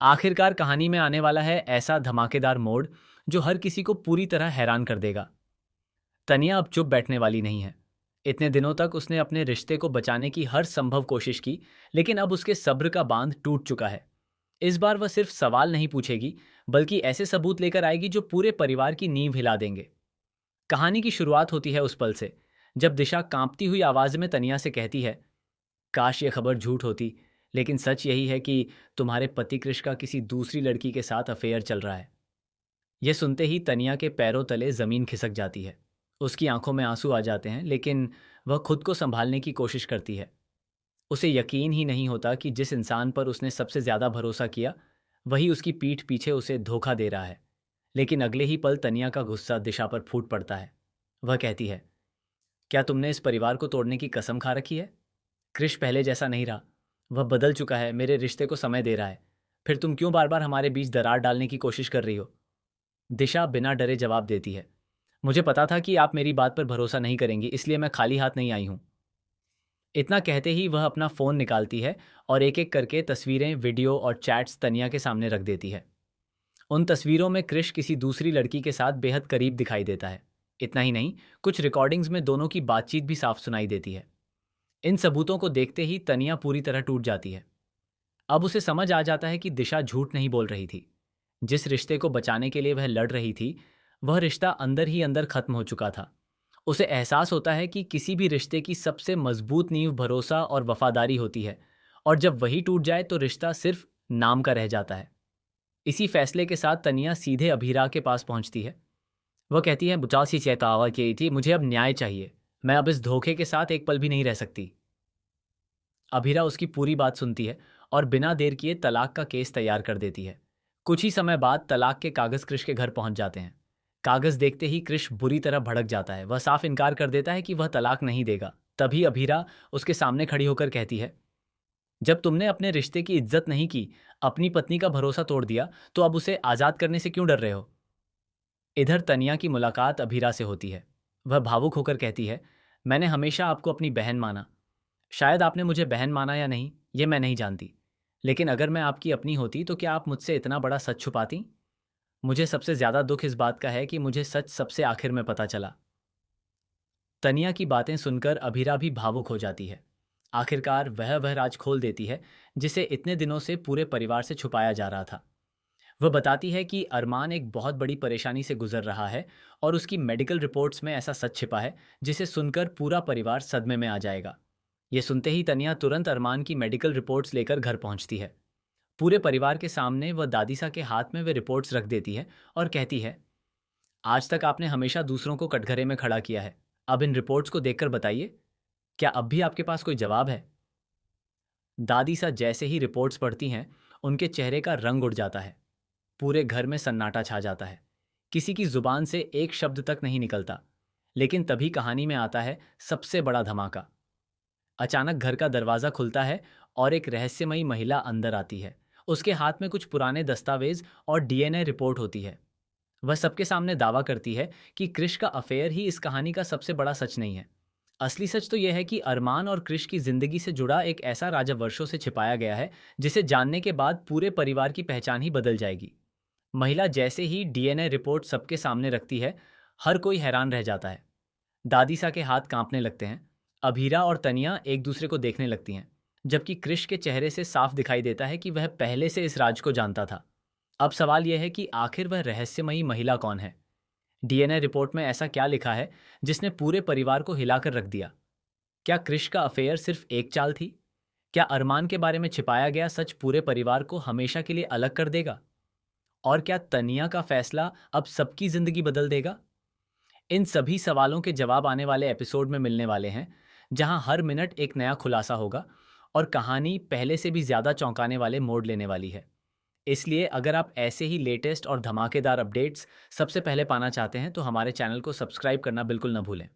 आखिरकार कहानी में आने वाला है ऐसा धमाकेदार मोड़ जो हर किसी को पूरी तरह हैरान कर देगा। तनिया अब चुप बैठने वाली नहीं है। इतने दिनों तक उसने अपने रिश्ते को बचाने की हर संभव कोशिश की, लेकिन अब उसके सब्र का बांध टूट चुका है। इस बार वह सिर्फ सवाल नहीं पूछेगी, बल्कि ऐसे सबूत लेकर आएगी जो पूरे परिवार की नींव हिला देंगे। कहानी की शुरुआत होती है उस पल से, जब दिशा कांपती हुई आवाज में तनिया से कहती है, काश ये खबर झूठ होती, लेकिन सच यही है कि तुम्हारे पति कृष का किसी दूसरी लड़की के साथ अफेयर चल रहा है। यह सुनते ही तनिया के पैरों तले जमीन खिसक जाती है। उसकी आंखों में आंसू आ जाते हैं, लेकिन वह खुद को संभालने की कोशिश करती है। उसे यकीन ही नहीं होता कि जिस इंसान पर उसने सबसे ज्यादा भरोसा किया, वही उसकी पीठ पीछे उसे धोखा दे रहा है। लेकिन अगले ही पल तनिया का गुस्सा दिशा पर फूट पड़ता है। वह कहती है, क्या तुमने इस परिवार को तोड़ने की कसम खा रखी है? कृष पहले जैसा नहीं रहा। वह बदल चुका है, मेरे रिश्ते को समय दे रहा है। फिर तुम क्यों बार बार हमारे बीच दरार डालने की कोशिश कर रही हो? दिशा बिना डरे जवाब देती है, मुझे पता था कि आप मेरी बात पर भरोसा नहीं करेंगी, इसलिए मैं खाली हाथ नहीं आई हूं। इतना कहते ही वह अपना फोन निकालती है और एक एक करके तस्वीरें, वीडियो और चैट्स तनिया के सामने रख देती है। उन तस्वीरों में कृष किसी दूसरी लड़की के साथ बेहद करीब दिखाई देता है। इतना ही नहीं, कुछ रिकॉर्डिंग्स में दोनों की बातचीत भी साफ सुनाई देती है। इन सबूतों को देखते ही तनिया पूरी तरह टूट जाती है। अब उसे समझ आ जाता है कि दिशा झूठ नहीं बोल रही थी। जिस रिश्ते को बचाने के लिए वह लड़ रही थी, वह रिश्ता अंदर ही अंदर खत्म हो चुका था। उसे एहसास होता है कि किसी भी रिश्ते की सबसे मजबूत नींव भरोसा और वफादारी होती है, और जब वही टूट जाए तो रिश्ता सिर्फ नाम का रह जाता है। इसी फैसले के साथ तनिया सीधे अभीरा के पास पहुंचती है। वह कहती है, बुचाओ सी चेतावा की थी, मुझे अब न्याय चाहिए। मैं अब इस धोखे के साथ एक पल भी नहीं रह सकती। अभीरा उसकी पूरी बात सुनती है और बिना देर किए तलाक का केस तैयार कर देती है। कुछ ही समय बाद तलाक के कागज कृष के घर पहुंच जाते हैं। कागज देखते ही कृष बुरी तरह भड़क जाता है। वह साफ इनकार कर देता है कि वह तलाक नहीं देगा। तभी अभीरा उसके सामने खड़ी होकर कहती है, जब तुमने अपने रिश्ते की इज्जत नहीं की, अपनी पत्नी का भरोसा तोड़ दिया, तो अब उसे आजाद करने से क्यों डर रहे हो? इधर तनिया की मुलाकात अभीरा से होती है। वह भावुक होकर कहती है, मैंने हमेशा आपको अपनी बहन माना। शायद आपने मुझे बहन माना या नहीं, ये मैं नहीं जानती। लेकिन अगर मैं आपकी अपनी होती तो क्या आप मुझसे इतना बड़ा सच छुपाती? मुझे सबसे ज्यादा दुख इस बात का है कि मुझे सच सबसे आखिर में पता चला। तनिया की बातें सुनकर अभीरा भी भावुक हो जाती है। आखिरकार वह राज खोल देती है जिसे इतने दिनों से पूरे परिवार से छुपाया जा रहा था। वह बताती है कि अरमान एक बहुत बड़ी परेशानी से गुजर रहा है और उसकी मेडिकल रिपोर्ट्स में ऐसा सच छिपा है जिसे सुनकर पूरा परिवार सदमे में आ जाएगा। ये सुनते ही तनिया तुरंत अरमान की मेडिकल रिपोर्ट्स लेकर घर पहुंचती है। पूरे परिवार के सामने वह दादीसा के हाथ में वे रिपोर्ट्स रख देती है और कहती है, आज तक आपने हमेशा दूसरों को कटघरे में खड़ा किया है। अब इन रिपोर्ट्स को देखकर बताइए, क्या अब भी आपके पास कोई जवाब है? दादीसा जैसे ही रिपोर्ट्स पढ़ती हैं, उनके चेहरे का रंग उड़ जाता है। पूरे घर में सन्नाटा छा जाता है। किसी की जुबान से एक शब्द तक नहीं निकलता। लेकिन तभी कहानी में आता है सबसे बड़ा धमाका। अचानक घर का दरवाजा खुलता है और एक रहस्यमयी महिला अंदर आती है। उसके हाथ में कुछ पुराने दस्तावेज और डीएनए रिपोर्ट होती है। वह सबके सामने दावा करती है कि कृष का अफेयर ही इस कहानी का सबसे बड़ा सच नहीं है। असली सच तो यह है कि अरमान और कृष की जिंदगी से जुड़ा एक ऐसा राज वर्षों से छिपाया गया है, जिसे जानने के बाद पूरे परिवार की पहचान ही बदल जाएगी। महिला जैसे ही डीएनए रिपोर्ट सबके सामने रखती है, हर कोई हैरान रह जाता है। दादीसा के हाथ कांपने लगते हैं। अभीरा और तनिया एक दूसरे को देखने लगती हैं, जबकि कृष के चेहरे से साफ दिखाई देता है कि वह पहले से इस राज को जानता था। अब सवाल यह है कि आखिर वह रहस्यमयी महिला कौन है? डीएनए रिपोर्ट में ऐसा क्या लिखा है जिसने पूरे परिवार को हिलाकर रख दिया? क्या कृष का अफेयर सिर्फ एक चाल थी? क्या अरमान के बारे में छिपाया गया सच पूरे परिवार को हमेशा के लिए अलग कर देगा? और क्या तनिया का फैसला अब सबकी जिंदगी बदल देगा? इन सभी सवालों के जवाब आने वाले एपिसोड में मिलने वाले हैं, जहां हर मिनट एक नया खुलासा होगा और कहानी पहले से भी ज्यादा चौंकाने वाले मोड़ लेने वाली है। इसलिए अगर आप ऐसे ही लेटेस्ट और धमाकेदार अपडेट्स सबसे पहले पाना चाहते हैं तो हमारे चैनल को सब्सक्राइब करना बिल्कुल न भूलें।